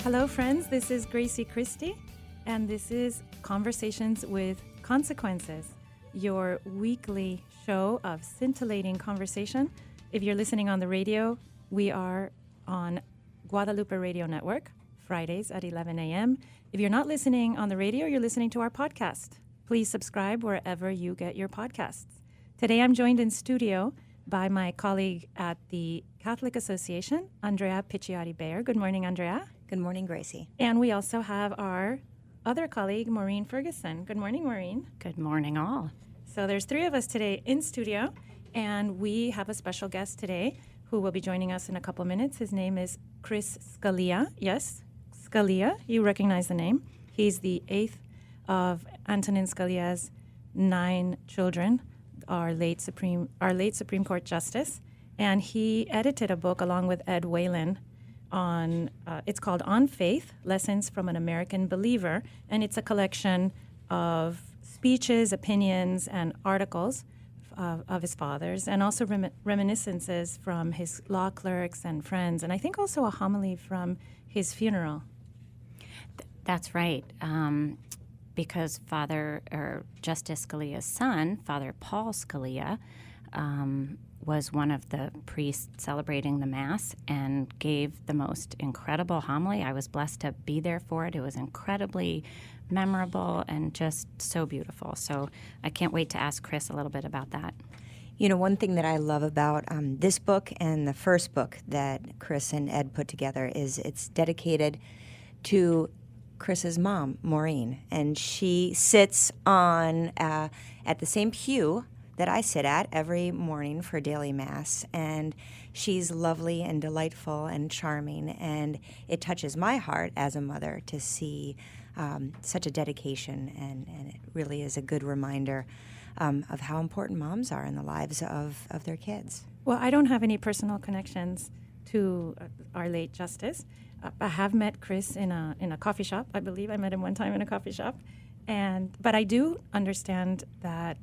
Hello, friends. This is Christie, and this is Conversations with Consequences, your weekly show of scintillating conversation. If you're listening on the radio, we are on Guadalupe Radio Network, Fridays at 11 a.m. If you're not listening on the radio, you're listening to our podcast. Please subscribe wherever you get your podcasts. Today, I'm joined in studio by my colleague at the Catholic Association, Andrea Picciotti-Bayer. Good morning, Andrea. Good morning, Gracie. And we also have our other colleague, Maureen Ferguson. Good morning, Maureen. Good morning, all. So there's three of us today in studio, and we have a special guest today who will be joining us in a couple minutes. His name is Chris Scalia. Yes, Scalia. You recognize the name. He's the eighth of Antonin Scalia's 9 children, our late Supreme Court Justice. And he edited a book along with Ed Whelan on, it's called On Faith, Lessons from an American Believer, and it's a collection of speeches, opinions, and articles of his father's, and also reminiscences from his law clerks and friends, and I think also a homily from his funeral. That's right, because Justice Scalia's son, Father Paul Scalia, was one of the priests celebrating the Mass and gave the most incredible homily. I was blessed to be there for it. It was incredibly memorable and just so beautiful. So I can't wait to ask Chris a little bit about that. You know, one thing that I love about this book and the first book that Chris and Ed put together is it's dedicated to Chris's mom, Maureen, and she sits on at the same pew that I sit at every morning for daily Mass, and she's lovely and delightful and charming, and it touches my heart as a mother to see such a dedication, and it really is a good reminder of how important moms are in the lives of their kids. Well, I don't have any personal connections to our late Justice. I have met Chris in a coffee shop. I believe I met him one time in a coffee shop, but I do understand that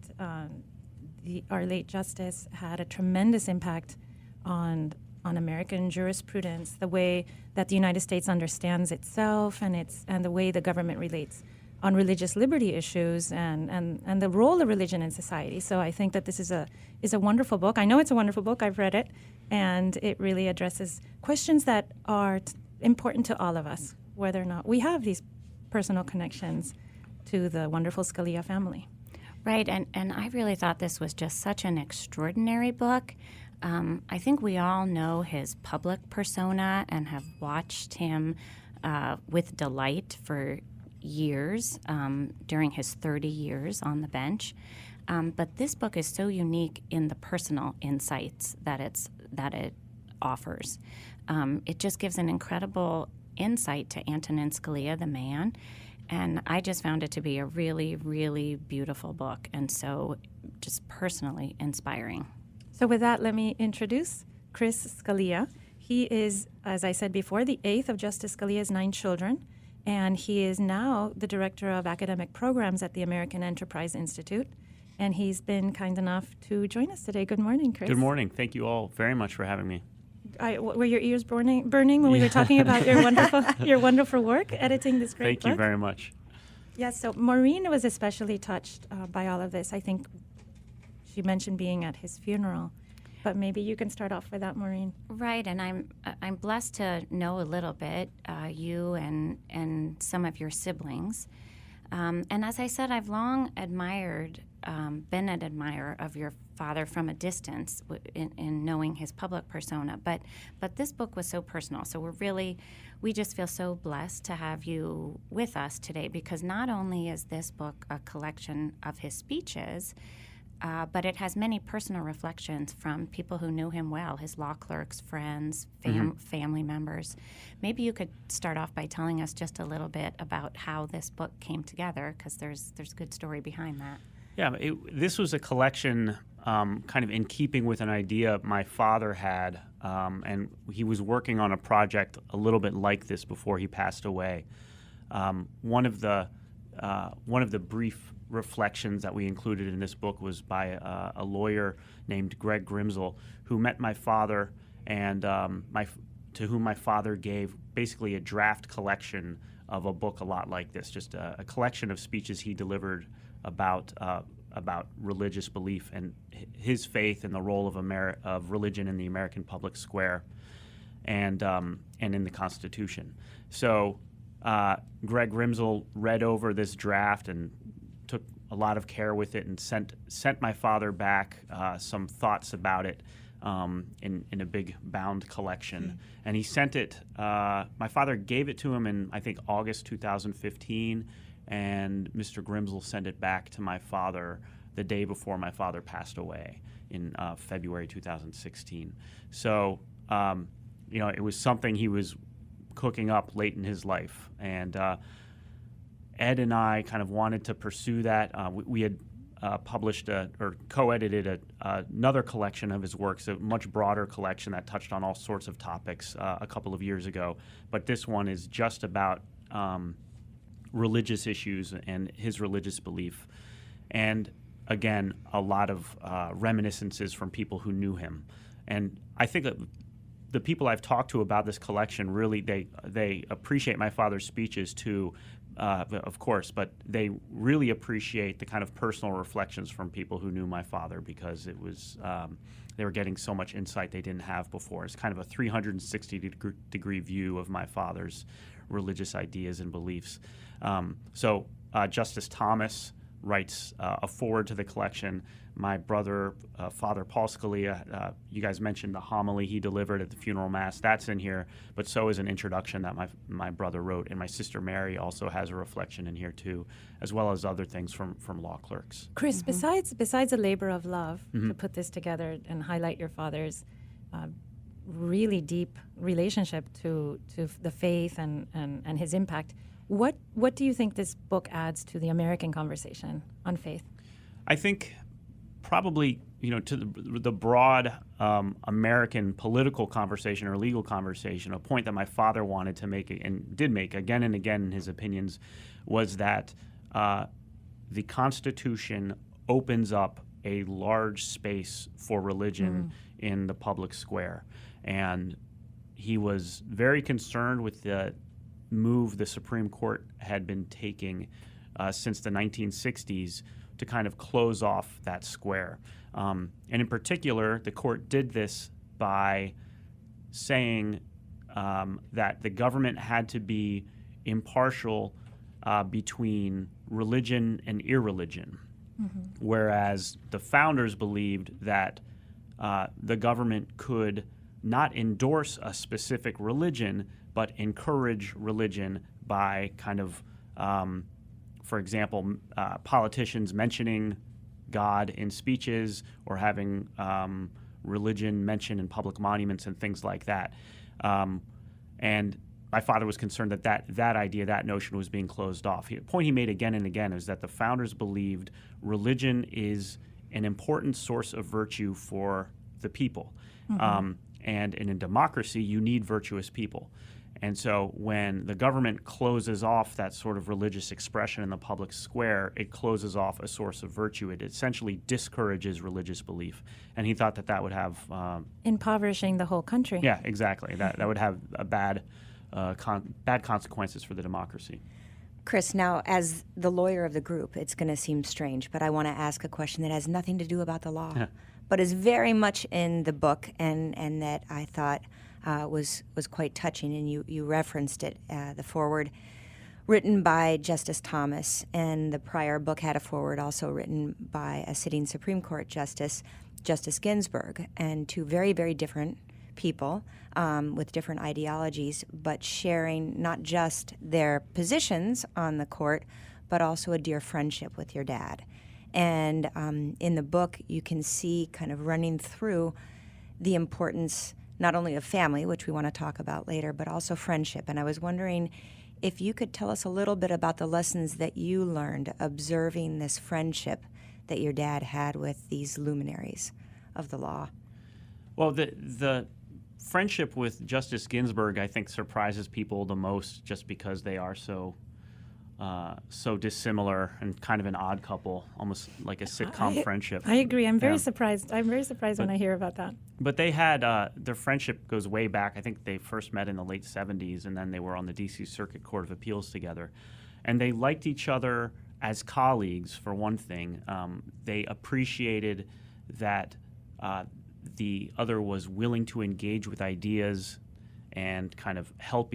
our late Justice had a tremendous impact on American jurisprudence, the way that the United States understands itself and the way the government relates on religious liberty issues and the role of religion in society. So I think that this is a wonderful book. I know it's a wonderful book. I've read it, and it really addresses questions that are important to all of us, whether or not we have these personal connections to the wonderful Scalia family. Right, and I really thought this was just such an extraordinary book. I think we all know his public persona and have watched him with delight for years during his 30 years on the bench. But this book is so unique in the personal insights that it offers. It just gives an incredible insight to Antonin Scalia, the man. And I just found it to be a really, really beautiful book, and so just personally inspiring. So with that, let me introduce Chris Scalia. He is, as I said before, the eighth of Justice Scalia's 9 children, and he is now the director of academic programs at the American Enterprise Institute. And he's been kind enough to join us today. Good morning, Chris. Good morning. Thank you all very much for having me. Were your ears burning when we were talking about your wonderful work editing this great book? Thank you very much. Yes, so Maureen was especially touched by all of this. I think she mentioned being at his funeral, but maybe you can start off with that, Maureen. Right, and I'm blessed to know a little bit you and some of your siblings. And as I said, I've long been an admirer of your father from a distance in knowing his public persona. But this book was so personal. So we just feel so blessed to have you with us today, because not only is this book a collection of his speeches, but it has many personal reflections from people who knew him well, his law clerks, friends, family members. Maybe you could start off by telling us just a little bit about how this book came together, because there's a good story behind that. Yeah, this was a collection kind of in keeping with an idea my father had, and he was working on a project a little bit like this before he passed away. One of the brief reflections that we included in this book was by a lawyer named Greg Grimsel, who met my father, and to whom my father gave basically a draft collection of a book a lot like this, just a collection of speeches he delivered about religious belief and his faith and the role of religion in the American public square and in the Constitution. So Greg Grimsel read over this draft and took a lot of care with it and sent my father back some thoughts about it in a big bound collection. And he sent it, my father gave it to him in, I think, August 2015, and Mr. Grimsel sent it back to my father the day before my father passed away in February 2016. So, it was something he was cooking up late in his life. And Ed and I kind of wanted to pursue that. We had published or co-edited another collection of his works, a much broader collection that touched on all sorts of topics a couple of years ago. But this one is just about religious issues and his religious belief. And again, a lot of reminiscences from people who knew him. And I think that the people I've talked to about this collection really, they appreciate my father's speeches too, of course, but they really appreciate the kind of personal reflections from people who knew my father, because it was they were getting so much insight they didn't have before. It's kind of a 360-degree view of my father's religious ideas and beliefs. So Justice Thomas writes a foreword to the collection. My brother, Father Paul Scalia, you guys mentioned the homily he delivered at the funeral mass. That's in here, but so is an introduction that my brother wrote. And my sister Mary also has a reflection in here too, as well as other things from law clerks. Chris, besides a labor of love to put this together and highlight your father's really deep relationship to the faith and his impact, what do you think this book adds to the American conversation on faith? I think probably, to the broad American political conversation or legal conversation, a point that my father wanted to make and did make again and again in his opinions was that the Constitution opens up a large space for religion in the public square. And he was very concerned with the move the Supreme Court had been taking since the 1960s to kind of close off that square. And in particular, the court did this by saying that the government had to be impartial between religion and irreligion, whereas the founders believed that the government could not endorse a specific religion, but encourage religion by kind of, for example, politicians mentioning God in speeches or having religion mentioned in public monuments and things like that. And my father was concerned that idea, that notion was being closed off. The point he made again and again is that the founders believed religion is an important source of virtue for the people. And in a democracy, you need virtuous people. And so when the government closes off that sort of religious expression in the public square, it closes off a source of virtue. It essentially discourages religious belief. And he thought that would have... impoverishing the whole country. Yeah, exactly. That would have a bad consequences for the democracy. Chris, now as the lawyer of the group, it's going to seem strange, but I want to ask a question that has nothing to do about the law, but is very much in the book and that I thought was quite touching, and you referenced it, the foreword written by Justice Thomas, and the prior book had a foreword also written by a sitting Supreme Court Justice, Justice Ginsburg, and two very, very different people with different ideologies, but sharing not just their positions on the court, but also a dear friendship with your dad. And in the book, you can see kind of running through the importance not only of family, which we want to talk about later, but also friendship. And I was wondering if you could tell us a little bit about the lessons that you learned observing this friendship that your dad had with these luminaries of the law. Well, the friendship with Justice Ginsburg, I think, surprises people the most just because they are so dissimilar and kind of an odd couple, almost like a sitcom friendship. I agree. I'm very surprised. I'm very surprised when I hear about that. But they had their friendship goes way back. I think they first met in the late 70s, and then they were on the D.C. Circuit Court of Appeals together. And they liked each other as colleagues, for one thing. They appreciated that the other was willing to engage with ideas and kind of help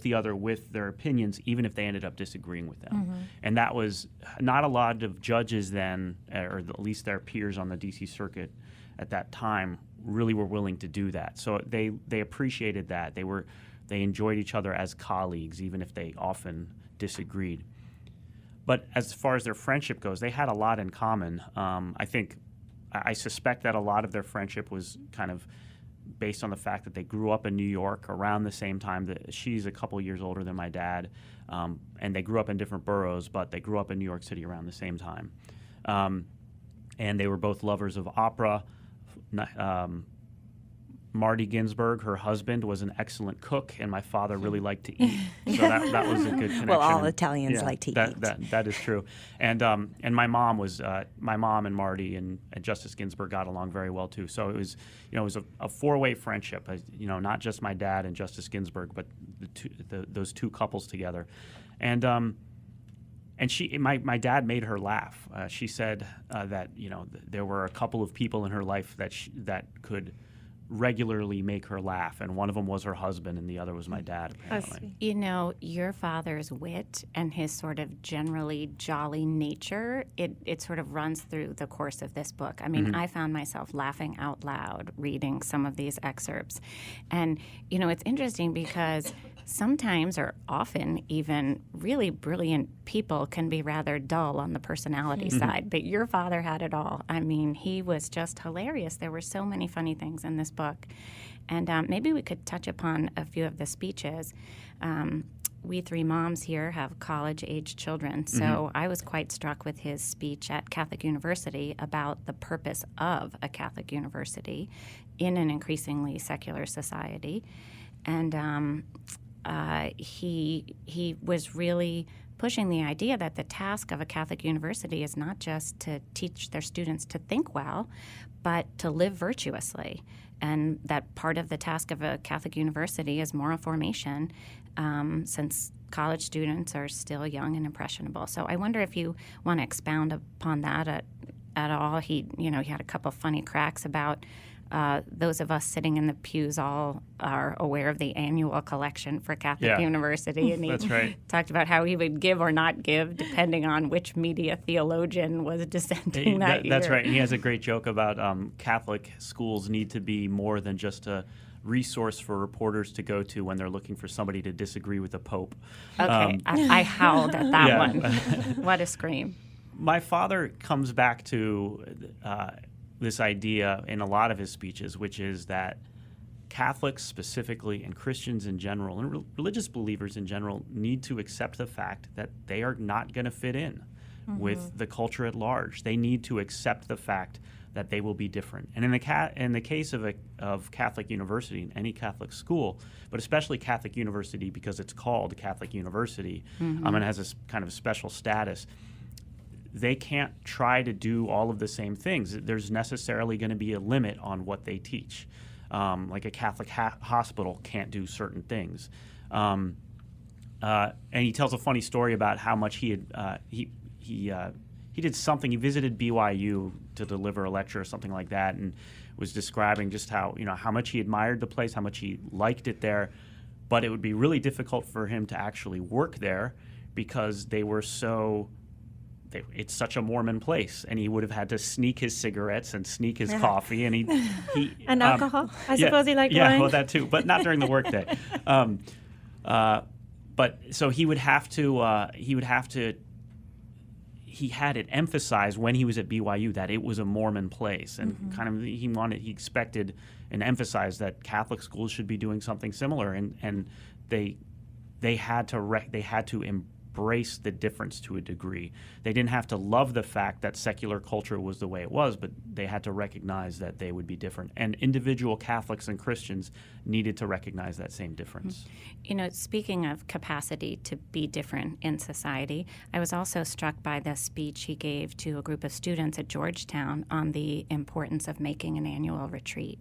the other with their opinions, even if they ended up disagreeing with them. Mm-hmm. And that was not a lot of judges then, or at least their peers on the D.C. Circuit at that time, really were willing to do that. So they appreciated that. They enjoyed each other as colleagues, even if they often disagreed. But as far as their friendship goes, they had a lot in common. I suspect that a lot of their friendship was kind of based on the fact that they grew up in New York around the same time. That she's a couple years older than my dad, and they grew up in different boroughs, but they grew up in New York City around the same time. And they were both lovers of opera. Marty Ginsburg, her husband, was an excellent cook, and my father really liked to eat. So that was a good connection. Well, all Italians like to eat. That is true. And my mom and Marty and Justice Ginsburg got along very well too. So it was a four-way friendship. Not just my dad and Justice Ginsburg, but those two couples together. And my dad made her laugh. She said that there were a couple of people in her life that could regularly make her laugh, and one of them was her husband, and the other was my dad, apparently. Your father's wit and his sort of generally jolly nature, it sort of runs through the course of this book. I mean, Mm-hmm. I found myself laughing out loud reading some of these excerpts. And, it's interesting because sometimes, or often even, really brilliant people can be rather dull on the personality side, but your father had it all. I mean, he was just hilarious. There were so many funny things in this book. And maybe we could touch upon a few of the speeches. We three moms here have college-age children, so I was quite struck with his speech at Catholic University about the purpose of a Catholic university in an increasingly secular society. And he was really pushing the idea that the task of a Catholic university is not just to teach their students to think well, but to live virtuously. And that part of the task of a Catholic university is moral formation, since college students are still young and impressionable. So I wonder if you want to expound upon that at all. He had a couple funny cracks about those of us sitting in the pews all are aware of the annual collection for Catholic University. And he That's right. talked about how he would give or not give depending on which media theologian was dissenting that year. That's right. And he has a great joke about Catholic schools need to be more than just a resource for reporters to go to when they're looking for somebody to disagree with the Pope. Okay, I howled at that one. What a scream. My father comes back to this idea in a lot of his speeches, which is that Catholics specifically and Christians in general and religious believers in general need to accept the fact that they are not going to fit in with the culture at large. They need to accept the fact that they will be different. And in the case of Catholic University, any Catholic school, but especially Catholic University because it's called Catholic University and it has a kind of special status, they can't try to do all of the same things. There's necessarily going to be a limit on what they teach. Like a Catholic hospital can't do certain things. And he tells a funny story about how much he did something. He visited BYU to deliver a lecture or something like that, and was describing just how much he admired the place, how much he liked it there, but it would be really difficult for him to actually work there because they were it's such a Mormon place, and he would have had to sneak his cigarettes and sneak his coffee, and he and alcohol. I suppose he liked wine. Yeah, well, that too, but not during the workday. But so he had it emphasized when he was at BYU that it was a Mormon place, and kind of he expected and emphasized that Catholic schools should be doing something similar, and they had to embrace the difference to a degree. They didn't have to love the fact that secular culture was the way it was, but they had to recognize that they would be different. And individual Catholics and Christians needed to recognize that same difference. You know, speaking of capacity to be different in society, I was also struck by the speech he gave to a group of students at Georgetown on the importance of making an annual retreat.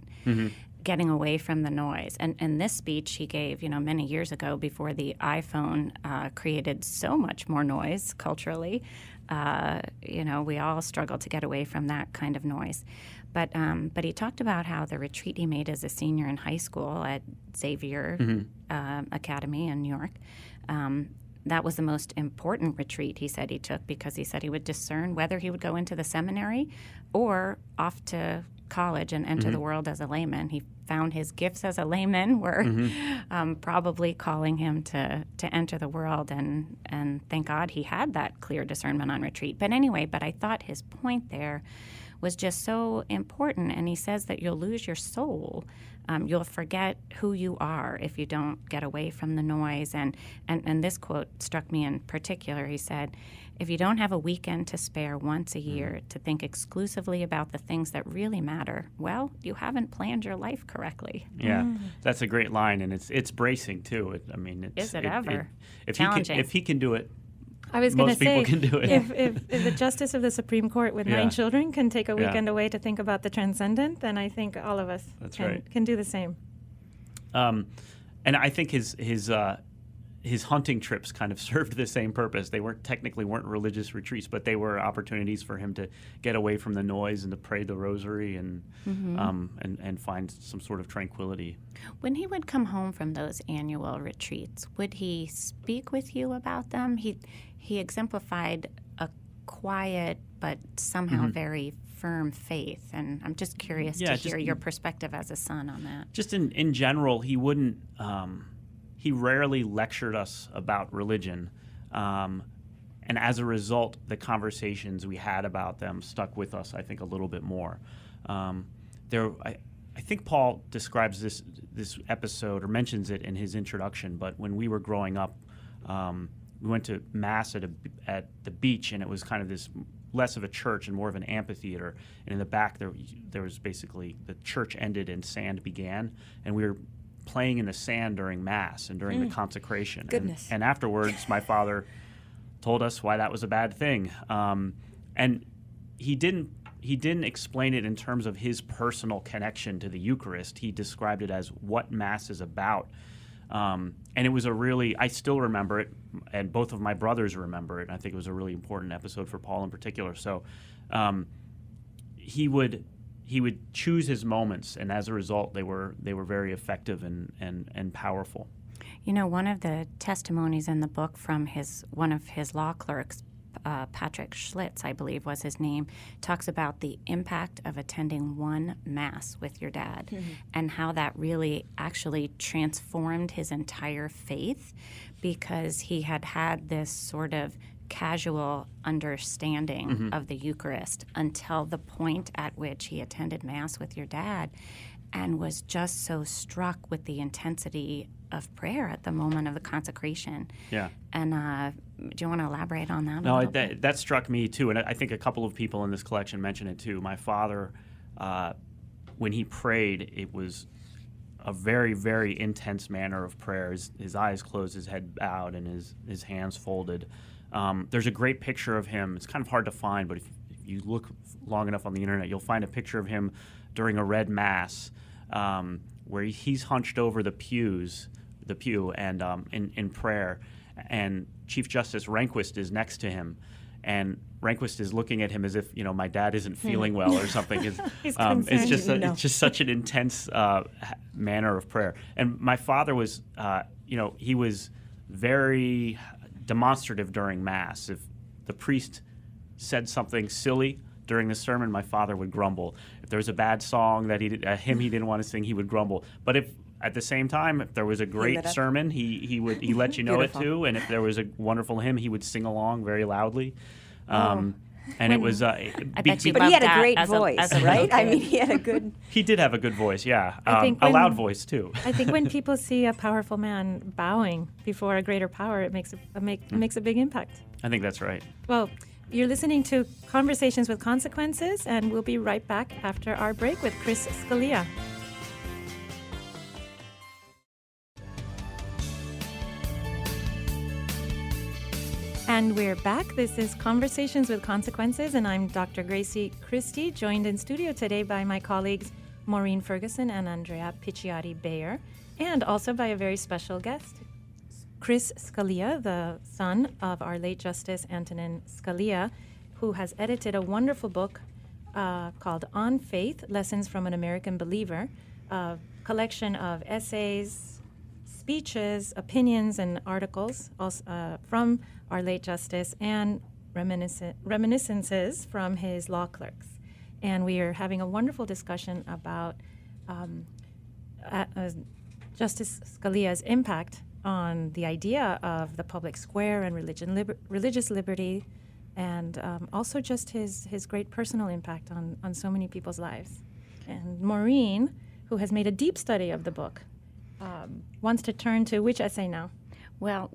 Getting away from the noise. And this speech he gave, many years ago before the iPhone created so much more noise culturally. We all struggle to get away from that kind of noise. But he talked about how the retreat he made as a senior in high school at Xavier Academy in New York, that was the most important retreat he said he took, because he said he would discern whether he would go into the seminary or off to college and enter the world as a layman. He found his gifts as a layman were probably calling him to enter the world, and thank God he had that clear discernment on retreat. But I thought his point there was just so important, and he says that you'll lose your soul. You'll forget who you are if you don't get away from the noise. And this quote struck me in particular. He said, if you don't have a weekend to spare once a year to think exclusively about the things that really matter, well, you haven't planned your life correctly. Yeah, that's a great line, and it's bracing too. Is it ever? Challenging. If he can do it, I was going to most people say, can do it. if the Justice of the Supreme Court with 9 children can take a weekend away to think about the transcendent, then I think all of us can do the same. And I think his hunting trips kind of served the same purpose. They weren't religious retreats, but they were opportunities for him to get away from the noise and to pray the rosary and find some sort of tranquility. When he would come home from those annual retreats, would he speak with you about them? He exemplified a quiet but somehow very firm faith, and I'm just curious to hear your perspective as a son on that. Just in general, he wouldn't. He rarely lectured us about religion, and as a result, the conversations we had about them stuck with us, I think, a little bit more. I think Paul describes this episode or mentions it in his introduction, but when we were growing up, we went to Mass at the beach, and it was kind of this less of a church and more of an amphitheater. And in the back, there was basically the church ended and sand began, and we were playing in the sand during Mass and during the consecration. Goodness. And afterwards, my father told us why that was a bad thing. And he didn't explain it in terms of his personal connection to the Eucharist. He described it as what Mass is about. And it was I still remember it, and both of my brothers remember it. And I think it was a really important episode for Paul in particular. So he would choose his moments, and as a result, they were very effective and powerful. One of the testimonies in the book from one of his law clerks, Patrick Schlitz, I believe was his name, talks about the impact of attending one Mass with your dad and how that really actually transformed his entire faith, because he had this sort of casual understanding of the Eucharist until the point at which he attended Mass with your dad and was just so struck with the intensity of prayer at the moment of the consecration. Yeah. And do you want to elaborate on that a little bit? That struck me too, and I think a couple of people in this collection mentioned it too. My father, when he prayed, it was a very, very intense manner of prayer. His eyes closed, his head bowed, and his hands folded. There's a great picture of him. It's kind of hard to find, but if you look long enough on the internet, you'll find a picture of him during a red Mass, where he's hunched over the pew, and in prayer, and Chief Justice Rehnquist is next to him, and Rehnquist is looking at him as if my dad isn't feeling well or something. It's just such an intense manner of prayer. And my father was, he was very demonstrative during Mass. If the priest said something silly during the sermon, my father would grumble. If there was a bad song a hymn he didn't want to sing, he would grumble. But if at the same time, if there was a great sermon, he let you know it too. And if there was a wonderful hymn, he would sing along very loudly. And it was. I bet you But he loved had a that great as voice, as a right? little I kid. mean, he had a good. He did have a good voice, yeah. I think A loud when- voice too. I think when people see a powerful man bowing before a greater power, it makes a big impact. I think that's right. Well, you're listening to Conversations with Consequences, and we'll be right back after our break with Chris Scalia. And we're back. This is Conversations with Consequences, and I'm Dr. Gracie Christie, joined in studio today by my colleagues Maureen Ferguson and Andrea Picciotti-Bayer, and also by a very special guest, Chris Scalia, the son of our late Justice Antonin Scalia, who has edited a wonderful book called On Faith, Lessons from an American Believer, a collection of essays, speeches, opinions, and articles from our late Justice and reminiscences from his law clerks. And we are having a wonderful discussion about Justice Scalia's impact on the idea of the public square and religious liberty, and also just his great personal impact on so many people's lives. And Maureen, who has made a deep study of the book, wants to turn to which essay now? Well,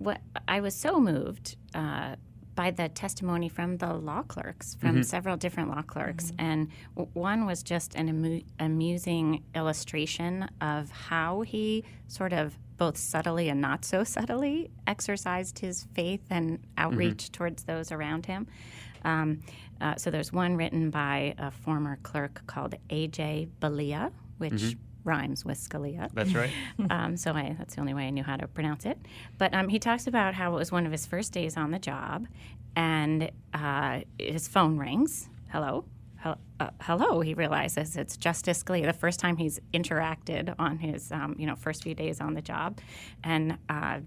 I was so moved by the testimony from the law clerks, from several different law clerks. And one was just an amusing illustration of how he sort of both subtly and not so subtly exercised his faith and outreach towards those around him. So there's one written by a former clerk called A.J. Balia, which rhymes with Scalia. That's right. So that's the only way I knew how to pronounce it. But he talks about how it was one of his first days on the job, and his phone rings. Hello? Hello, he realizes it's Justice Scalia, the first time he's interacted on his first few days on the job. And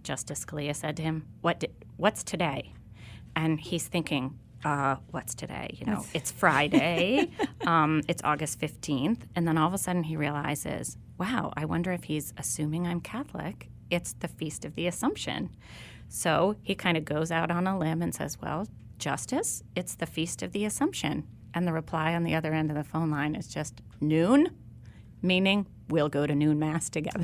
Justice Scalia said to him, what's today? And he's thinking, what's today? It's Friday. It's August 15th. And then all of a sudden he realizes, wow, I wonder if he's assuming I'm Catholic. It's the Feast of the Assumption. So he kind of goes out on a limb and says, well, Justice, it's the Feast of the Assumption. And the reply on the other end of the phone line is just noon, meaning we'll go to noon mass together.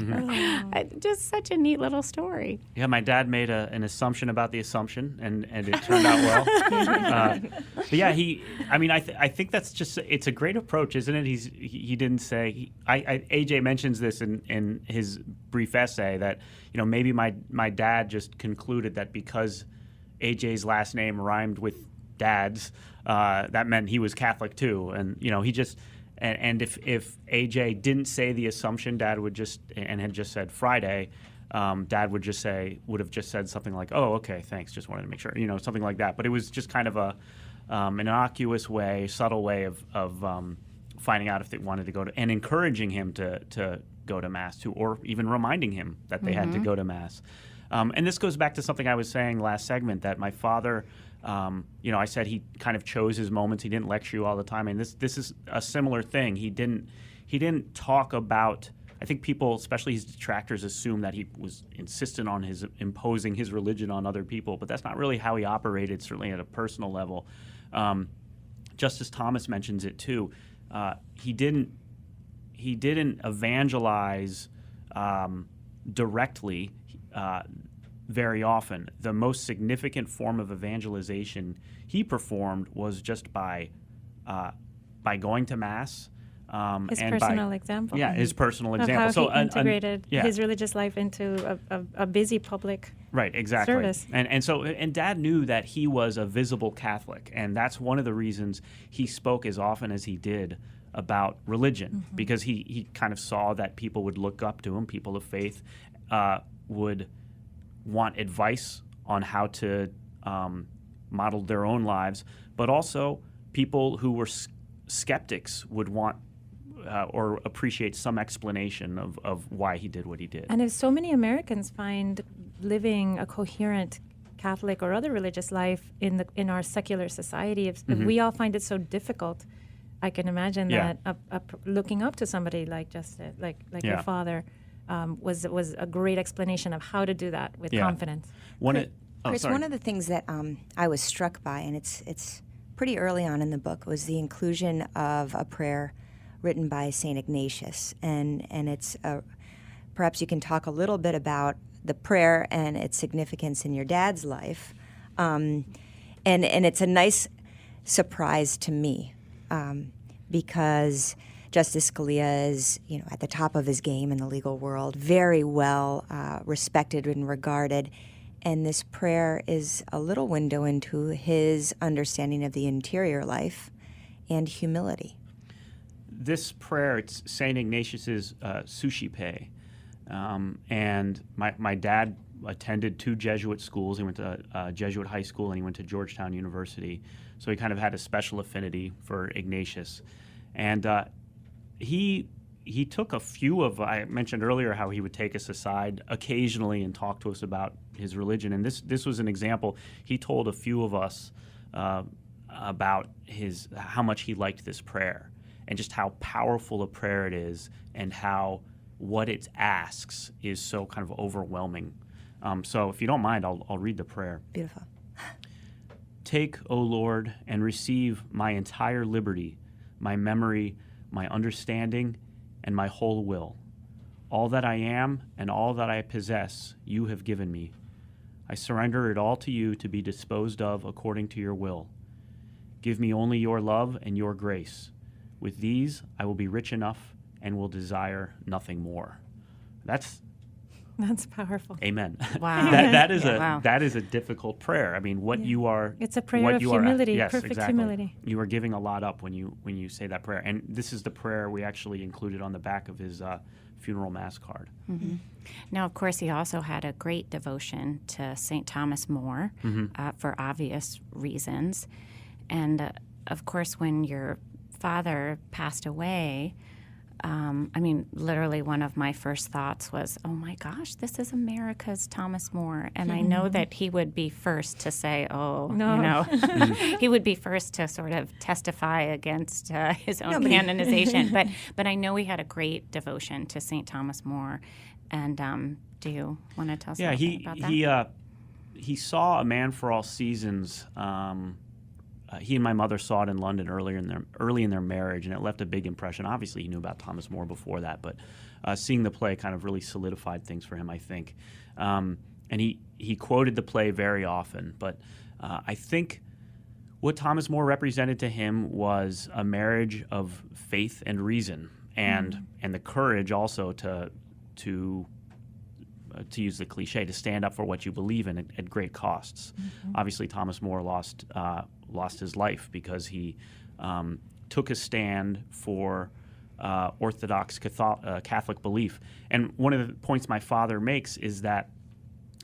Just such a neat little story. Yeah, my dad made an assumption about the assumption, and it turned out well. But yeah, I think that's just, it's a great approach, isn't it? He didn't say, AJ mentions this in his brief essay that, maybe my dad just concluded that because AJ's last name rhymed with Dad's, that meant he was Catholic too. And, he just, and if AJ didn't say the assumption, Dad would just, and had just said Friday, Dad would have just said something like, oh, okay, thanks, just wanted to make sure, something like that. But it was just kind of an innocuous way, subtle way of finding out if they wanted to go to, and encouraging him to go to Mass too, or even reminding him that they had to go to Mass. And this goes back to something I was saying last segment, that my father, I said he kind of chose his moments. He didn't lecture you all the time. And this is a similar thing. He didn't talk about, I think people, especially his detractors, assume that he was insistent on imposing his religion on other people, but that's not really how he operated, certainly at a personal level. Justice Thomas mentions it too. He didn't evangelize directly very often. The most significant form of evangelization he performed was just by going to Mass. His personal example. Yeah, his personal of example. How he integrated his religious life into a busy public right, exactly. service. And Dad knew that he was a visible Catholic, and that's one of the reasons he spoke as often as he did about religion, because he kind of saw that people would look up to him, people of faith would want advice on how to model their own lives, but also people who were skeptics would want or appreciate some explanation of why he did what he did. And if so many Americans find living a coherent Catholic or other religious life in our secular society, if we all find it so difficult, I can imagine that looking up to somebody like Justice, like your father, was a great explanation of how to do that with confidence. Chris, one of the things that I was struck by, and it's pretty early on in the book was the inclusion of a prayer written by St. Ignatius. And it's perhaps you can talk a little bit about the prayer and its significance in your dad's life. And it's a nice surprise to me because Justice Scalia is, at the top of his game in the legal world, very well respected and regarded. And this prayer is a little window into his understanding of the interior life and humility. This prayer, it's St. Ignatius's Sushi Pay. And my dad attended 2 Jesuit schools. He went to Jesuit high school and he went to Georgetown University. So he kind of had a special affinity for Ignatius. And he took a few of, I mentioned earlier how he would take us aside occasionally and talk to us about his religion. And this was an example. He told a few of us about how much he liked this prayer and just how powerful a prayer it is and how what it asks is so kind of overwhelming. So if you don't mind, I'll read the prayer. Beautiful. Take, O Lord, and receive my entire liberty, my memory, my understanding, and my whole will. All that I am and all that I possess, you have given me. I surrender it all to you to be disposed of according to your will. Give me only your love and your grace. With these, I will be rich enough and will desire nothing more. That's powerful. Amen. Wow. that is a difficult prayer. I mean, you are. It's a prayer of humility, yes, perfect exactly. humility. You are giving a lot up when you say that prayer. And this is the prayer we actually included on the back of his funeral mass card. Mm-hmm. Now, of course, he also had a great devotion to St. Thomas More for obvious reasons. And, of course, when your father passed away, literally one of my first thoughts was, oh my gosh, this is America's Thomas More. And I know that he would be first to say, No. he would be first to sort of testify against his own canonization. But I know he had a great devotion to St. Thomas More. And do you want to tell us something about that? He saw A Man for All Seasons. He and my mother saw it in London early in their marriage, and it left a big impression. Obviously, he knew about Thomas More before that, but seeing the play kind of really solidified things for him, I think. And he quoted the play very often, but I think what Thomas More represented to him was a marriage of faith and reason, and the courage also to use the cliche, to stand up for what you believe in at great costs. Obviously, Thomas More lost his life because he took a stand for Orthodox Catholic belief. And one of the points my father makes is that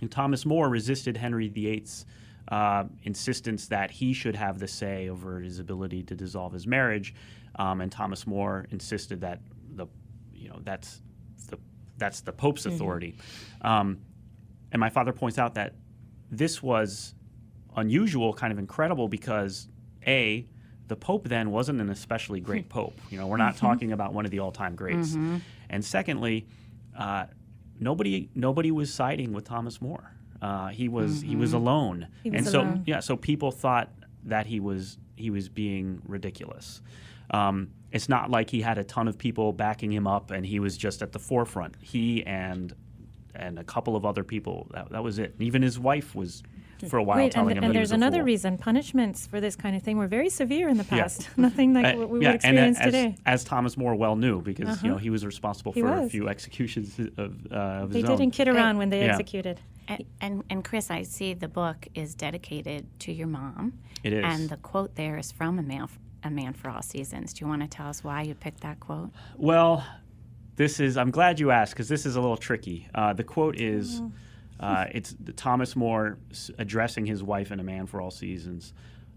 Thomas More resisted Henry VIII's insistence that he should have the say over his ability to dissolve his marriage, and Thomas More insisted that that's the Pope's authority. And my father points out that this was unusual, kind of incredible, because the Pope then wasn't an especially great Pope. We're not talking about one of the all-time greats. And secondly, nobody was siding with Thomas More. He was alone. So people thought that he was being ridiculous. It's not like he had a ton of people backing him up and he was just at the forefront. He and a couple of other people, that was it. Even his wife was, for a while, telling him that he was a fool. And there's another reason. Punishments for this kind of thing were very severe in the past. Nothing like what we would experience today. As Thomas More well knew, because he was responsible for a few executions of his own. They didn't kid around when they executed. And Chris, I see the book is dedicated to your mom. It is. And the quote there is from A Man for All Seasons. Do you want to tell us why you picked that quote? Well, I'm glad you asked, because this is a little tricky. The quote is, it's Thomas More addressing his wife in A Man for All Seasons.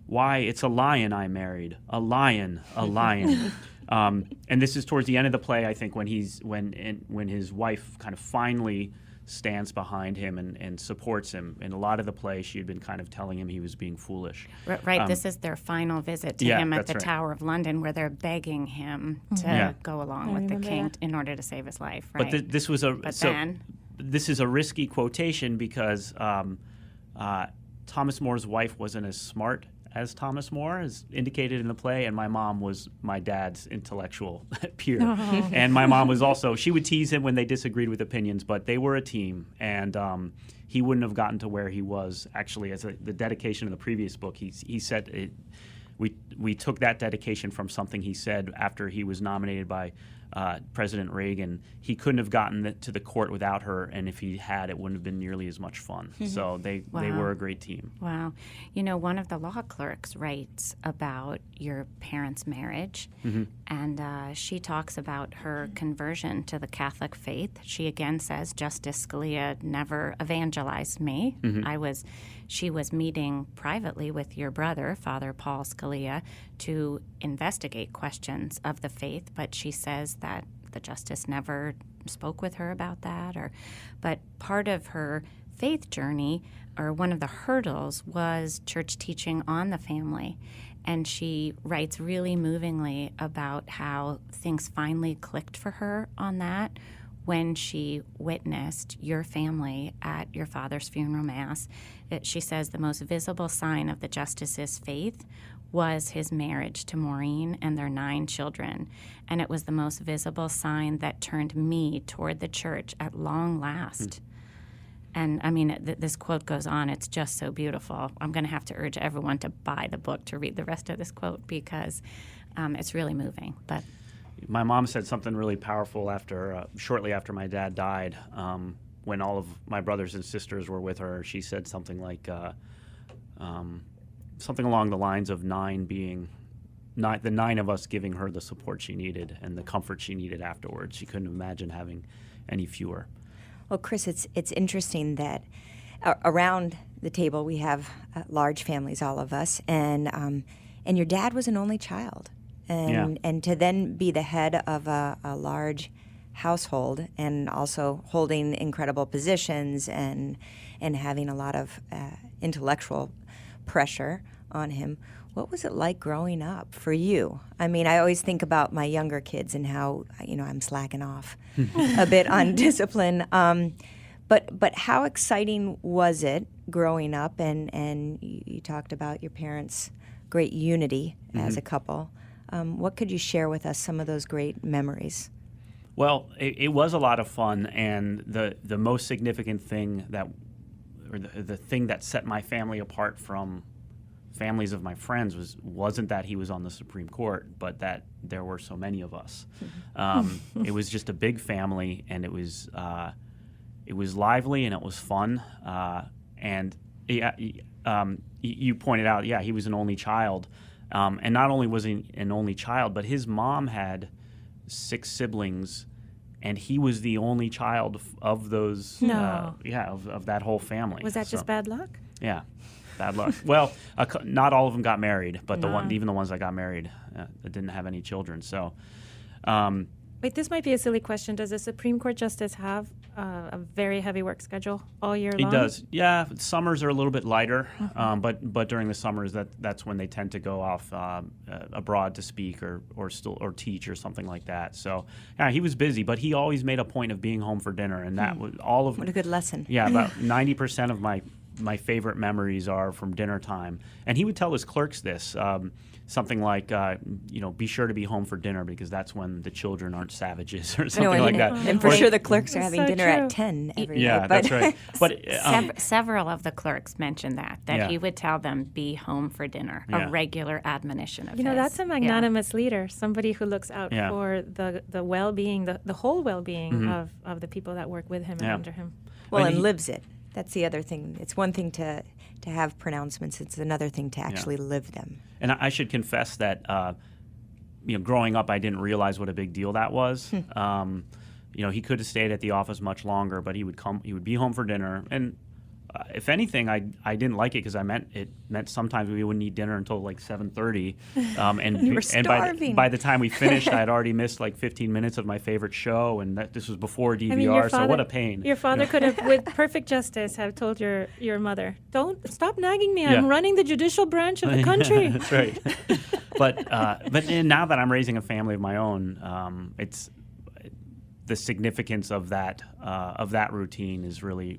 Why, it's a lion I married. A lion, a lion. And this is towards the end of the play, I think, when his wife kind of finally stands behind him and supports him. In a lot of the play, she had been kind of telling him he was being foolish. Right. This is their final visit to him at the Tower of London, where they're begging him to go along with the king in order to save his life. Right. But this is a risky quotation because Thomas More's wife wasn't as smart as Thomas More, as indicated in the play, and my mom was my dad's intellectual peer. Oh. And my mom was also, she would tease him when they disagreed with opinions, but they were a team, and he wouldn't have gotten to where he was. Actually, as the dedication of the previous book, he said it, we took that dedication from something he said after he was nominated by President Reagan. He couldn't have gotten to the court without her, and if he had, it wouldn't have been nearly as much fun. So they were a great team. Wow. You know, one of the law clerks writes about your parents' marriage, and she talks about her conversion to the Catholic faith. She again says, Justice Scalia never evangelized me. She was meeting privately with your brother, Father Paul Scalia, to investigate questions of the faith, but she says that the justice never spoke with her about that. But part of her faith journey, or one of the hurdles, was church teaching on the family. And she writes really movingly about how things finally clicked for her on that when she witnessed your family at your father's funeral mass. She says the most visible sign of the justice's faith was his marriage to Maureen and their 9 children. And it was the most visible sign that turned me toward the church at long last. And I mean, this quote goes on. It's just so beautiful. I'm going to have to urge everyone to buy the book to read the rest of this quote, because it's really moving. But my mom said something really powerful shortly after my dad died, when all of my brothers and sisters were with her. She said something like, something along the lines of the 9 of us giving her the support she needed and the comfort she needed afterwards. She couldn't imagine having any fewer. Well, Chris, it's interesting that around the table we have large families, all of us, and your dad was an only child. And to then be the head of a large household and also holding incredible positions and having a lot of intellectual pressure on him, what was it like growing up for you? I mean, I always think about my younger kids and how, I'm slacking off a bit on discipline. But how exciting was it growing up? And you talked about your parents' great unity as a couple. What could you share with us, some of those great memories? Well, it was a lot of fun, and the most significant thing the thing that set my family apart from families of my friends wasn't that he was on the Supreme Court, but that there were so many of us. It was just a big family, and it was lively and it was fun. And you pointed out, he was an only child. And not only was he an only child, but his mom had 6 siblings, and he was the only child of those. No. Of that whole family. Was that just bad luck? Yeah, bad luck. Well, not all of them got married, but even the ones that got married that didn't have any children. So. Wait, this might be a silly question. Does a Supreme Court justice have a very heavy work schedule all year long? He does. Yeah, summers are a little bit lighter, but during the summers that's when they tend to go off abroad to speak or teach or something like that. So he was busy, but he always made a point of being home for dinner, and that was all of. What a good lesson. Yeah, about 90% of my favorite memories are from dinner time, and he would tell his clerks this. Something like, be sure to be home for dinner because that's when the children aren't savages or something like that. And for sure the clerks are having so dinner true. at 10 every night. Yeah, that's right. But several of the clerks mentioned that he would tell them, be home for dinner, a regular admonition of his. That's a magnanimous leader, somebody who looks out for the well-being, the whole well-being of the people that work with him and under him. Well, and lives it. That's the other thing. It's one thing to have pronouncements. It's another thing to actually live them. And I should confess that, growing up, I didn't realize what a big deal that was. He could have stayed at the office much longer, but he would be home for dinner. And if anything, I didn't like it because it meant sometimes we wouldn't eat dinner until like 7:30. And you were starving. And by the time we finished, I had already missed like 15 minutes of my favorite show, and this was before DVR. So what a pain. Your father could have, with perfect justice, have told your mother, "Don't stop nagging me. I'm running the judicial branch of the country." That's right. But now that I'm raising a family of my own, the significance of that routine is really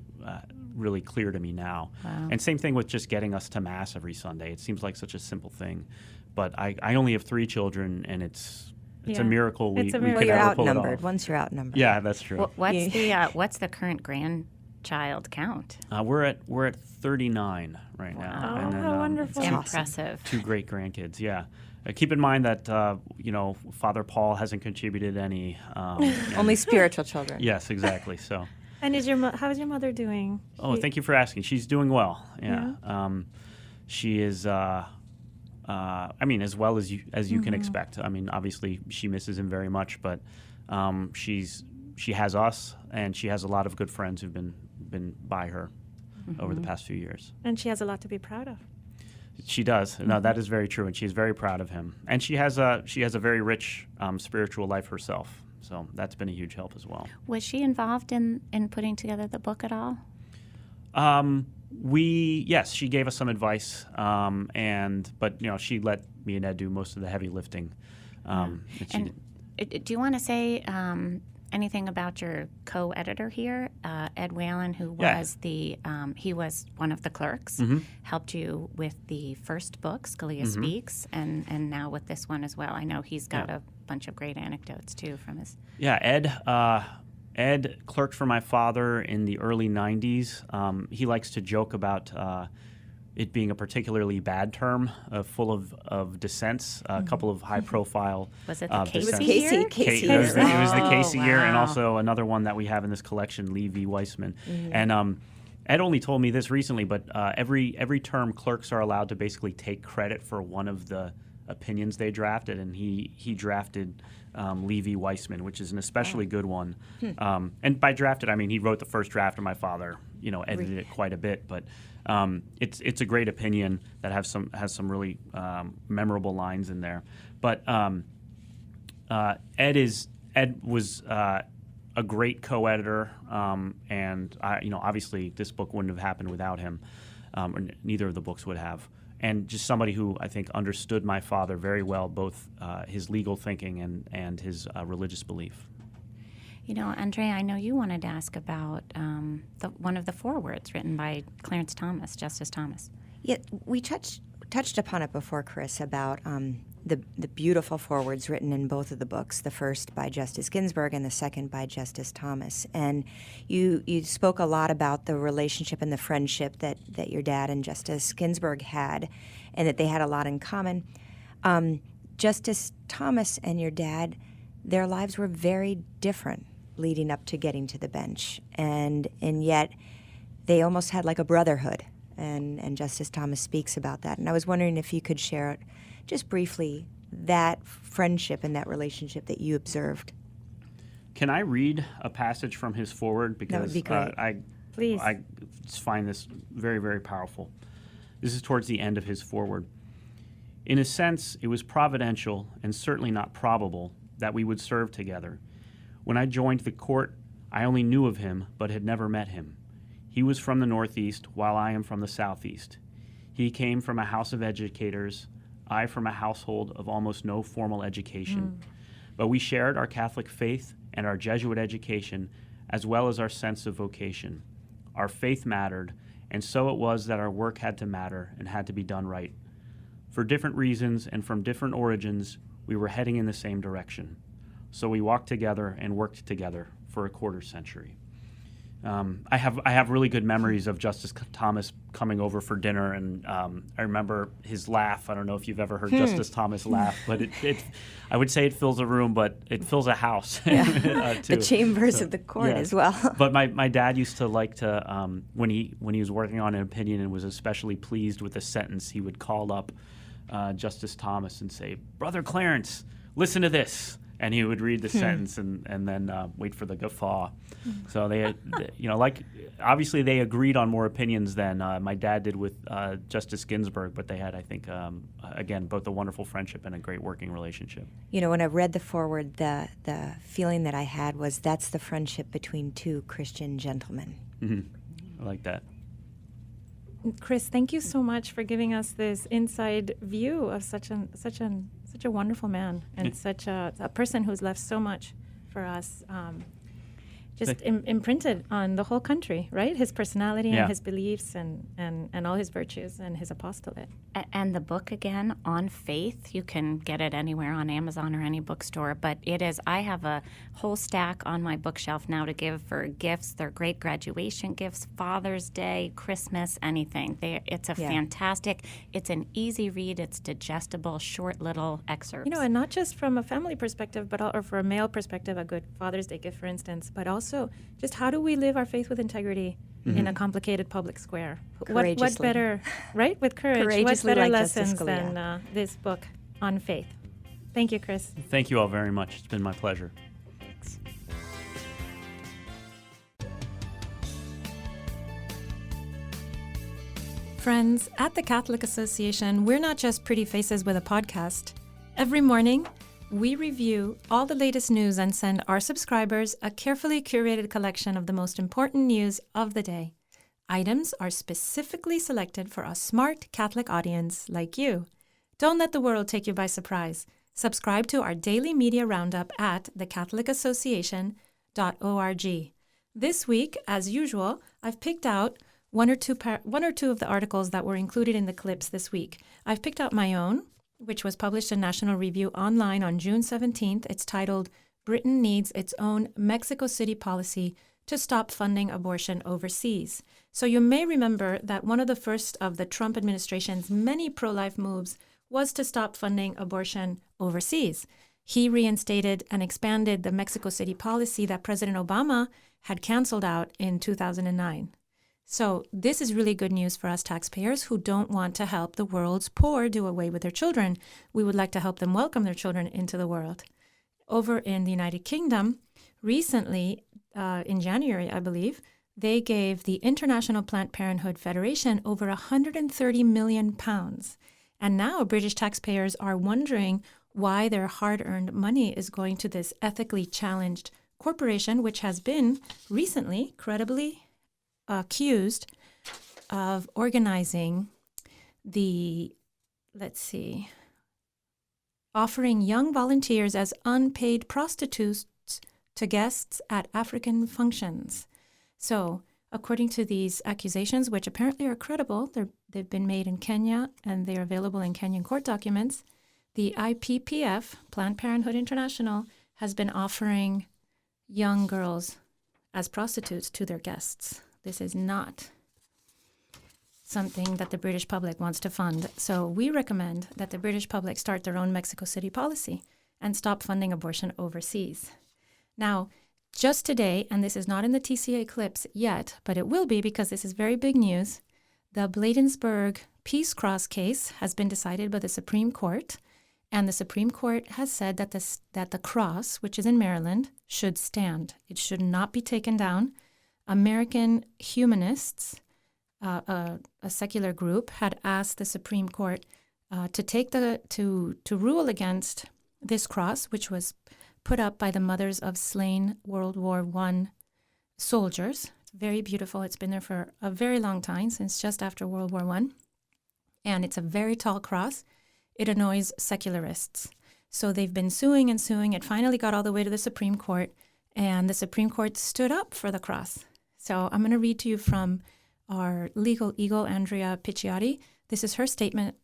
clear to me now. Wow. And same thing with just getting us to Mass every Sunday. It seems like such a simple thing, but I only have 3 children, and it's a miracle we It's a could miracle. Well, you're ever pull it outnumbered. off. Once you're outnumbered. Yeah, that's true. What's the current grandchild count? We're at 39 right now. Wow. And then, how wonderful. Awesome. Impressive. 2 great grandkids. Yeah. Keep in mind that Father Paul hasn't contributed any. Only spiritual children. Yes, exactly. So. And how's your mother doing? Oh, thank you for asking. She's doing well. Yeah. She is. As well as you can expect. I mean, obviously she misses him very much, but she has us, and she has a lot of good friends who've been by her over the past few years. And she has a lot to be proud of. She does. No, that is very true, and she's very proud of him. And she has a very rich spiritual life herself, so that's been a huge help as well. Was she involved in putting together the book at all? Yes, she gave us some advice, but she let me and Ed do most of the heavy lifting. Do you want to say anything about your co-editor here, Ed Whelan, who was he was one of the clerks, helped you with the first book, Scalia Speaks, and now with this one as well. I know he's got a bunch of great anecdotes too from his. Yeah, Ed clerked for my father in the early 90s. He likes to joke about it being a particularly bad term, full of dissents, a couple of high-profile Was it the Casey dissents. year? Casey. It was the Casey year, and wow. also another one that we have in this collection, Lee v. Weissman. And Ed only told me this recently, but every term clerks are allowed to basically take credit for one of the opinions they drafted, and he drafted Lee v. Weissman, which is an especially good one. And by drafted, I mean he wrote the first draft, and my father, edited it quite a bit. But it's a great opinion that has some really memorable lines in there. But Ed was a great co-editor, and obviously this book wouldn't have happened without him, or neither of the books would have. And just somebody who I think understood my father very well, both his legal thinking and his religious belief. Andrea, I know you wanted to ask about one of the forewords written by Clarence Thomas, Justice Thomas. Yeah, we touched upon it before, Chris, about the beautiful forewords written in both of the books, the first by Justice Ginsburg and the second by Justice Thomas. And you spoke a lot about the relationship and the friendship that your dad and Justice Ginsburg had, and that they had a lot in common. Justice Thomas and your dad, their lives were very different leading up to getting to the bench, and yet they almost had like a brotherhood, and Justice Thomas speaks about that. And I was wondering if you could share just briefly that friendship and that relationship that you observed. Can I read a passage from his foreword? Because That would be great. Please. I find this very, very powerful. This is towards the end of his foreword. In a sense, it was providential and certainly not probable that we would serve together. When I joined the court, I only knew of him but had never met him. He was from the Northeast, while I am from the Southeast. He came from a house of educators, I from a household of almost no formal education. But we shared our Catholic faith and our Jesuit education, as well as our sense of vocation. Our faith mattered, and so it was that our work had to matter and had to be done right. For different reasons and from different origins, we were heading in the same direction. So we walked together and worked together for a quarter century. I have really good memories of Justice Thomas coming over for dinner, and I remember his laugh. I don't know if you've ever heard Justice Thomas laugh, but I would say it fills a room, but it fills a house too. The chambers of the court as well. But my dad used to like to, when he was working on an opinion and was especially pleased with a sentence, he would call up Justice Thomas and say, "Brother Clarence, listen to this." And he would read the sentence and then wait for the guffaw. So they obviously they agreed on more opinions than my dad did with Justice Ginsburg, but they had, I think, again, both a wonderful friendship and a great working relationship. When I read the foreword, the feeling that I had was that's the friendship between two Christian gentlemen. I like that. Chris, thank you so much for giving us this inside view of such a wonderful man and such a person who's left so much for us. just imprinted on the whole country, right? His personality Yeah. and his beliefs and all his virtues and his apostolate. And the book, again, On Faith, you can get it anywhere on Amazon or any bookstore. But I have a whole stack on my bookshelf now to give for gifts. They're great graduation gifts, Father's Day, Christmas, anything. It's a fantastic, it's an easy read, it's digestible, short little excerpts. And not just from a family perspective, or for a male perspective, a good Father's Day gift, for instance, but also just how do we live our faith with integrity in a complicated public square? What better, right? With courage. What Courageously better like Justice lessons Scalia. than this book on faith? Thank you, Chris. Thank you all very much. It's been my pleasure. Friends, at the Catholic Association, we're not just pretty faces with a podcast. Every morning, we review all the latest news and send our subscribers a carefully curated collection of the most important news of the day. Items are specifically selected for a smart Catholic audience like you. Don't let the world take you by surprise. Subscribe to our daily media roundup at thecatholicassociation.org. This week, as usual, I've picked out one or two of the articles that were included in the clips this week. I've picked out my own, which was published in National Review Online on June 17th. It's titled, Britain Needs Its Own Mexico City Policy to Stop Funding Abortion Overseas. So you may remember that one of the first of the Trump administration's many pro-life moves was to stop funding abortion overseas. He reinstated and expanded the Mexico City policy that President Obama had canceled out in 2009. So this is really good news for us taxpayers who don't want to help the world's poor do away with their children. We would like to help them welcome their children into the world. Over in the United Kingdom, recently, in January, I believe, they gave the International Planned Parenthood Federation over £130 million. And now British taxpayers are wondering why their hard-earned money is going to this ethically challenged corporation, which has been recently credibly accused of organizing offering young volunteers as unpaid prostitutes to guests at African functions. So, according to these accusations, which apparently are credible, they've been made in Kenya and they're available in Kenyan court documents, the IPPF, Planned Parenthood International, has been offering young girls as prostitutes to their guests. This is not something that the British public wants to fund. So we recommend that the British public start their own Mexico City policy and stop funding abortion overseas. Now, just today, and this is not in the TCA clips yet, but it will be because this is very big news, the Bladensburg Peace Cross case has been decided by the Supreme Court, and the Supreme Court has said that the cross, which is in Maryland, should stand. It should not be taken down. American humanists, a secular group, had asked the Supreme Court to rule against this cross, which was put up by the mothers of slain World War I soldiers. It's very beautiful. It's been there for a very long time, since just after World War I. And it's a very tall cross. It annoys secularists. So they've been suing and suing. It finally got all the way to the Supreme Court, and the Supreme Court stood up for the cross. So I'm going to read to you from our legal eagle, Andrea Picciotti. This is her statement,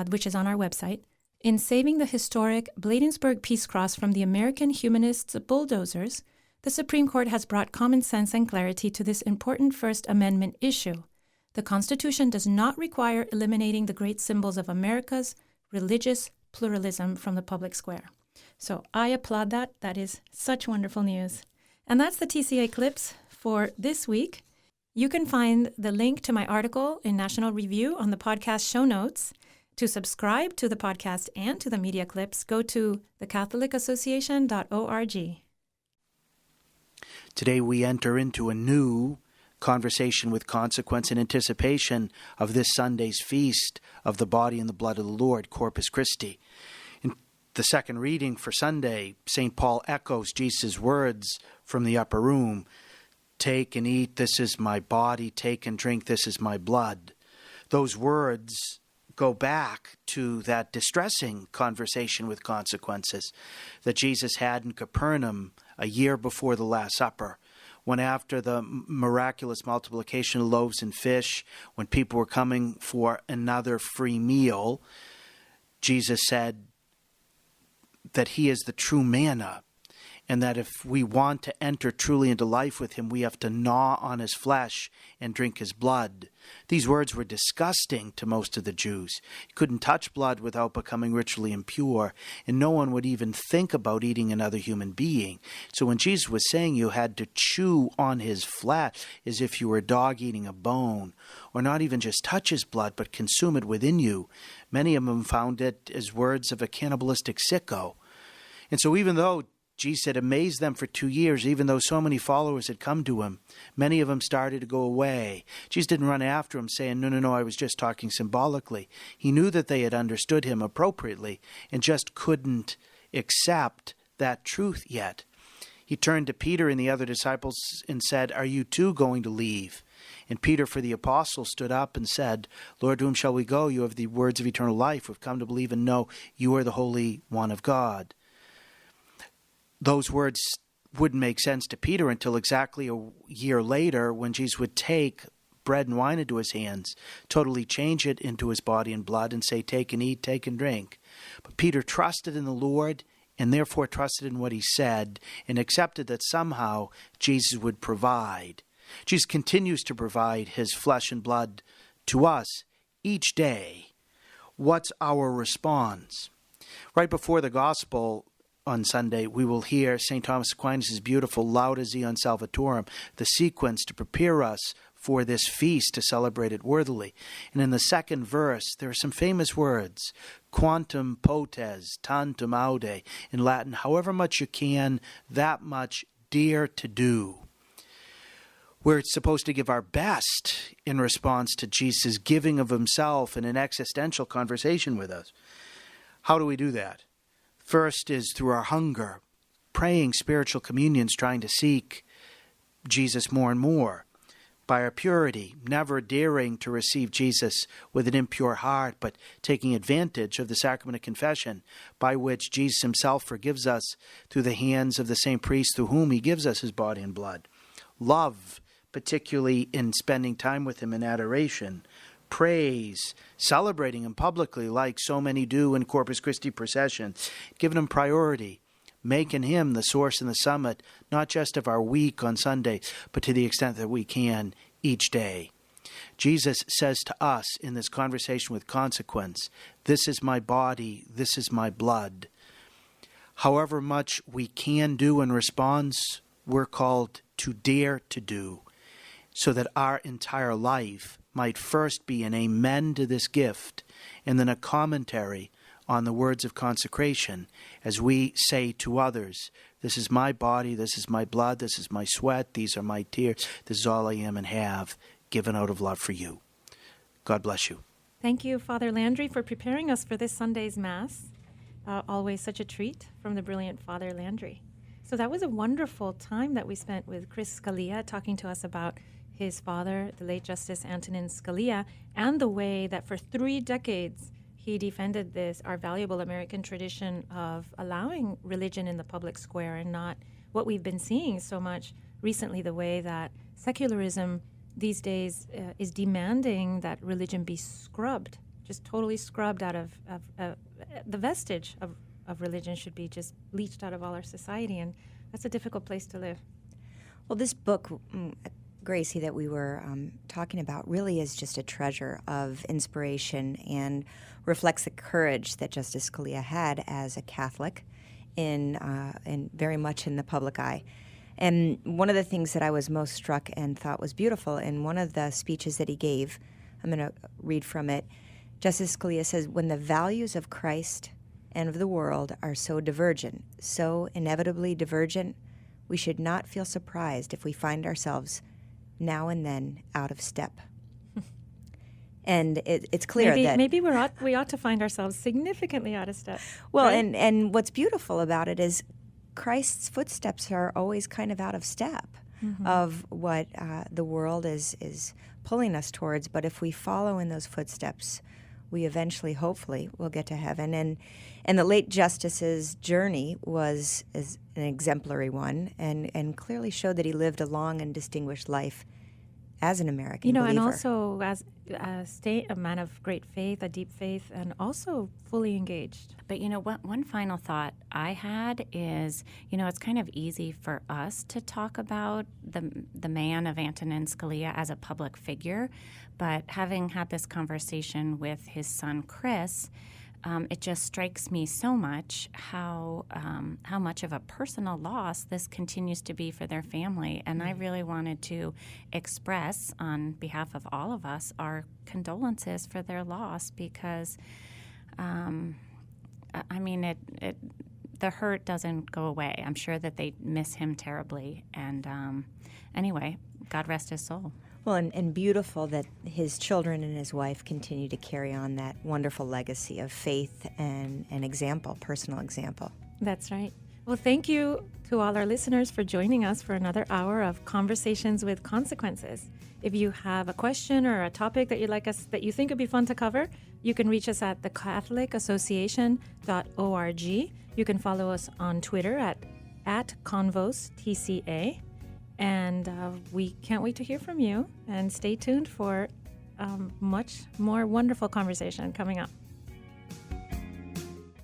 which is on our website. In saving the historic Bladensburg Peace Cross from the American humanists' bulldozers, the Supreme Court has brought common sense and clarity to this important First Amendment issue. The Constitution does not require eliminating the great symbols of America's religious pluralism from the public square. So I applaud that. That is such wonderful news. And that's the TCA clips for this week. You can find the link to my article in National Review on the podcast show notes. To subscribe to the podcast and to the media clips, go to thecatholicassociation.org. Today we enter into a new conversation with consequence in anticipation of this Sunday's feast of the body and the blood of the Lord, Corpus Christi. In the second reading for Sunday, St. Paul echoes Jesus' words from the upper room, "Take and eat, this is my body. Take and drink, this is my blood." Those words go back to that distressing conversation with consequences that Jesus had in Capernaum a year before the Last Supper, when after the miraculous multiplication of loaves and fish, when people were coming for another free meal, Jesus said that he is the true manna, and that if we want to enter truly into life with him, we have to gnaw on his flesh and drink his blood. These words were disgusting to most of the Jews. You couldn't touch blood without becoming ritually impure, and no one would even think about eating another human being. So when Jesus was saying you had to chew on his flesh as if you were a dog eating a bone, or not even just touch his blood, but consume it within you, many of them found it as words of a cannibalistic sicko. And so even though Jesus had amazed them for 2 years, even though so many followers had come to him, many of them started to go away. Jesus didn't run after him saying, no, I was just talking symbolically. He knew that they had understood him appropriately and just couldn't accept that truth yet. He turned to Peter and the other disciples and said, "Are you too going to leave?" And Peter, for the apostles, stood up and said, "Lord, to whom shall we go? You have the words of eternal life. We've come to believe and know you are the Holy One of God." Those words wouldn't make sense to Peter until exactly a year later, when Jesus would take bread and wine into his hands, totally change it into his body and blood, and say, "Take and eat, take and drink." But Peter trusted in the Lord, and therefore trusted in what he said, and accepted that somehow Jesus would provide. Jesus continues to provide his flesh and blood to us each day. What's our response? Right before the gospel on Sunday, we will hear St. Thomas Aquinas' beautiful Lauda Zion Salvatorum, the sequence to prepare us for this feast to celebrate it worthily. And in the second verse, there are some famous words, quantum potes, tantum aude, in Latin, however much you can, that much dare to do. We're supposed to give our best in response to Jesus' giving of himself in an existential conversation with us. How do we do that? First is through our hunger, praying spiritual communions, trying to seek Jesus more and more. By our purity, never daring to receive Jesus with an impure heart, but taking advantage of the sacrament of confession, by which Jesus himself forgives us through the hands of the same priest through whom he gives us his body and blood. Love, particularly in spending time with him in adoration. Praise, celebrating him publicly like so many do in Corpus Christi procession, giving him priority, making him the source and the summit, not just of our week on Sunday, but to the extent that we can each day. Jesus says to us in this conversation with consequence, "This is my body, this is my blood." However much we can do in response, we're called to dare to do, so that our entire life might first be an amen to this gift, and then a commentary on the words of consecration as we say to others, "This is my body, this is my blood, this is my sweat, these are my tears, this is all I am and have, given out of love for you." God bless you. Thank you, Father Landry, for preparing us for this Sunday's Mass. Always such a treat from the brilliant Father Landry. So that was a wonderful time that we spent with Chris Scalia talking to us about his father, the late Justice Antonin Scalia, and the way that for 3 decades he defended our valuable American tradition of allowing religion in the public square, and not what we've been seeing so much recently, the way that secularism these days is demanding that religion be scrubbed, just totally scrubbed out of the vestige of religion should be just leached out of all our society, and that's a difficult place to live. Well, this book, Gracie, that we were talking about really is just a treasure of inspiration and reflects the courage that Justice Scalia had as a Catholic in very much in the public eye. And one of the things that I was most struck and thought was beautiful in one of the speeches that he gave, I'm going to read from it, Justice Scalia says, "When the values of Christ and of the world are so divergent, so inevitably divergent, we should not feel surprised if we find ourselves now and then out of step." And it's clear that maybe we ought to find ourselves significantly out of step. Well, right? and what's beautiful about it is Christ's footsteps are always kind of out of step of what the world is pulling us towards. But if we follow in those footsteps, we eventually, hopefully, will get to heaven. And the late Justice's journey was an exemplary one, and clearly showed that he lived a long and distinguished life as an American believer. And also as a man of great faith, a deep faith, and also fully engaged. But one final thought I had is, it's kind of easy for us to talk about the man of Antonin Scalia as a public figure, but having had this conversation with his son Chris, it just strikes me so much how much of a personal loss this continues to be for their family. And I really wanted to express, on behalf of all of us, our condolences for their loss, because, the hurt doesn't go away. I'm sure that they miss him terribly. And anyway, God rest his soul. Well, and beautiful that his children and his wife continue to carry on that wonderful legacy of faith and example, personal example. That's right. Well, thank you to all our listeners for joining us for another hour of Conversations with Consequences. If you have a question or a topic that that you think would be fun to cover, you can reach us at thecatholicassociation.org. You can follow us on Twitter at ConvosTCA. And we can't wait to hear from you. And stay tuned for much more wonderful conversation coming up.